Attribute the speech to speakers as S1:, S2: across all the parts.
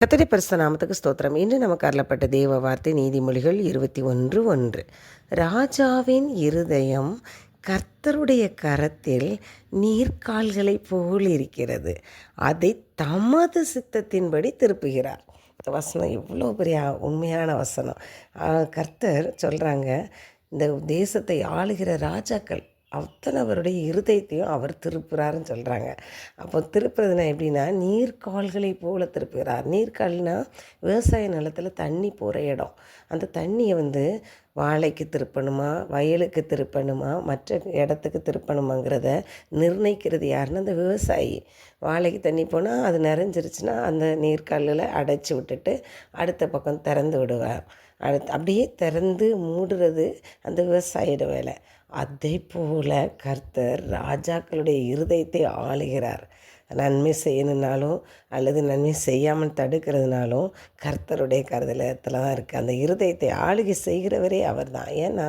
S1: கர்த்தருடைய பரிசுத்த நாமத்துக்கு ஸ்தோத்திரம். இன்று நமக்கு அருளப்பட்ட தேவ வார்த்தை நீதிமொழிகள் 21:1. ராஜாவின் இருதயம் கர்த்தருடைய கரத்தில் நீர்க்கால்களைப் போல் இருக்கிறது, அதை தமது சித்தத்தின்படி திருப்புகிறார். இந்த வசனம் எவ்வளோ பெரிய உண்மையான வசனம். கர்த்தர் சொல்கிறாங்க, இந்த தேசத்தை ஆளுகிற ராஜாக்கள் அத்தனை அவருடைய இருதயத்தையும் அவர் திருப்புறாருன்னு சொல்கிறாங்க. அப்போ திருப்புறதுனா எப்படின்னா, நீர்க்கால்களை போல திருப்புகிறார். நீர்க்கால்னால் விவசாய நிலத்தில் தண்ணி போகிற இடம். அந்த தண்ணியை வாழைக்கு திருப்பணுமா, வயலுக்கு திருப்பணுமா, மற்ற இடத்துக்கு திருப்பணுமாங்கிறத நிர்ணயிக்கிறது யாருன்னா அந்த விவசாயி. வாழைக்கு தண்ணி போனால் அது நிறைஞ்சிருச்சுன்னா அந்த நீர்க்காலில் அடைச்சி விட்டுட்டு அடுத்த பக்கம் திறந்து விடுவார். அப்படியே திறந்து மூடுறது அந்த விவசாயியோட வேலை. அதே போல் கர்த்தர் ராஜாக்களுடைய இருதயத்தை ஆளுகிறார். நன்மை செய்யணுன்னாலும் அல்லது நன்மை செய்யாமல் தடுக்கிறதுனாலும் கர்த்தருடைய கருதலத்தில் தான் இருக்குது. அந்த இருதயத்தை ஆளுகை செய்கிறவரே அவர் தான். ஏன்னா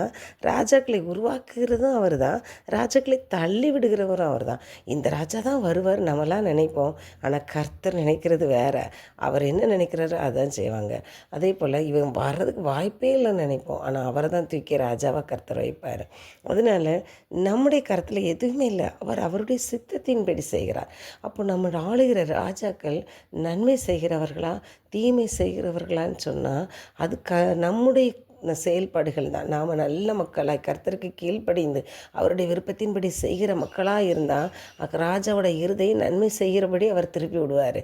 S1: ராஜாக்களை உருவாக்குகிறதும் அவர் தான், ராஜாக்களை தள்ளி விடுகிறவரும் அவர் தான். இந்த ராஜா தான் வருவார் நம்மளாம் நினைப்போம், ஆனால் கர்த்தர் நினைக்கிறது வேறு. அவர் என்ன நினைக்கிறாரோ அதான் செய்வாங்க. அதே போல் இவன் வர்றதுக்கு வாய்ப்பே இல்லைன்னு நினைப்போம், ஆனால் அவரை தான் தூக்கி ராஜாவாக கர்த்தர் வைப்பார். அதனால் நம்முடைய கருத்தில் எதுவுமே இல்லை, அவர் அவருடைய சித்தத்தின்படி செய்கிறார். அப்போ நம்ம ஆளுகிற ராஜாக்கள் நன்மை செய்கிறவர்களா தீமை செய்கிறவர்களான்னு சொன்னால் அது நம்முடைய செயல்பாடுகள் தான். நாம் நல்ல மக்களாக கர்த்தருக்கு கீழ்ப்படிந்து அவருடைய விருப்பத்தின்படி செய்கிற மக்களாக இருந்தால் ராஜாவோட இருதயம் நன்மை செய்கிறபடி அவர் திருப்பி விடுவார்.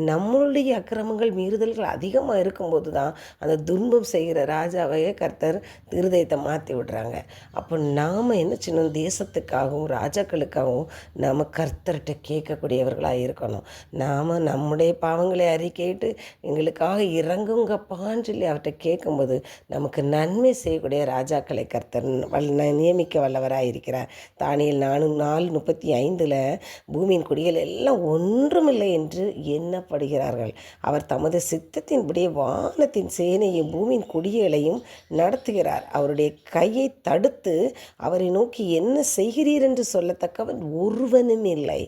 S1: நம்மளுடைய அக்கிரமங்கள் மீறுதல்கள் அதிகமாக இருக்கும்போது தான் அந்த துன்பம் செய்கிற ராஜாவையே கர்த்தர் இருதயத்தை மாற்றி விடுறாங்க. அப்போ நாம் என்ன செய்யணும், தேசத்துக்காகவும் ராஜாக்களுக்காகவும் நாம் கர்த்தர்கிட்ட கேட்கக்கூடியவர்களாக இருக்கணும். நாம் நம்முடைய பாவங்களை அறிக்கையிட்டு எங்களுக்காக இறங்குங்கப்பான்னு சொல்லி அவர்கிட்ட கேட்கும்போது நமக்கு நன்மை செய்யக்கூடிய ராஜாக்களை கர்த்தர் நியமிக்க வல்லவராக இருக்கிறார். தானியேல் 4:35 பூமியின் குடிகள் எல்லாம் ஒன்றுமில்லை என்று எண்ணப்படுகிறார்கள். அவர் தமது சித்தத்தின்படியே வானத்தின் சேனையும் பூமியின் குடிகளையும் நடத்துகிறார். அவருடைய கையை தடுத்து அவரை நோக்கி என்ன செய்கிறீர் என்று சொல்லத்தக்கவன் ஒருவனும் இல்லை.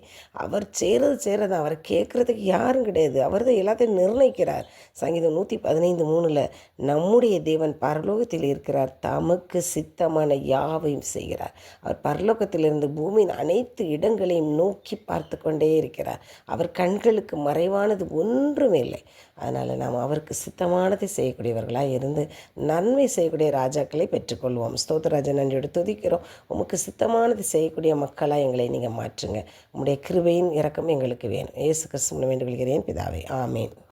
S1: அவர் சேரது அவரை கேட்குறதுக்கு யாரும் கிடையாது. அவர் தான் எல்லாத்தையும் நிர்ணயிக்கிறார். சங்கீதம் 115:3 நம்முடைய தேவன் பரலோகத்தில் இருக்கிறார், தமக்கு சித்தமான யாவையும் செய்கிறார். அவர் பரலோகத்திலிருந்து பூமியின் அனைத்து இடங்களையும் நோக்கி பார்த்து கொண்டே இருக்கிறார். அவர் கண்களுக்கு மறைவானது ஒன்றும் இல்லை. அதனால் நாம் அவருக்கு சித்தமானதை செய்யக்கூடியவர்களாக இருந்து நன்மை செய்யக்கூடிய ராஜாக்களை பெற்றுக்கொள்வோம். ஸ்தோத்திரராஜன் நன்றியோடு துதிக்கிறோம். உமக்கு சித்தமானது செய்யக்கூடிய மக்களாக எங்களை நீங்கள் மாற்றுங்க. உம்முடைய கிருபையின் இரக்கம் எங்களுக்கு வேணும். இயேசு கிறிஸ்துவின் வேண்டுகொள்கிறேன் பிதாவே, ஆமேன்.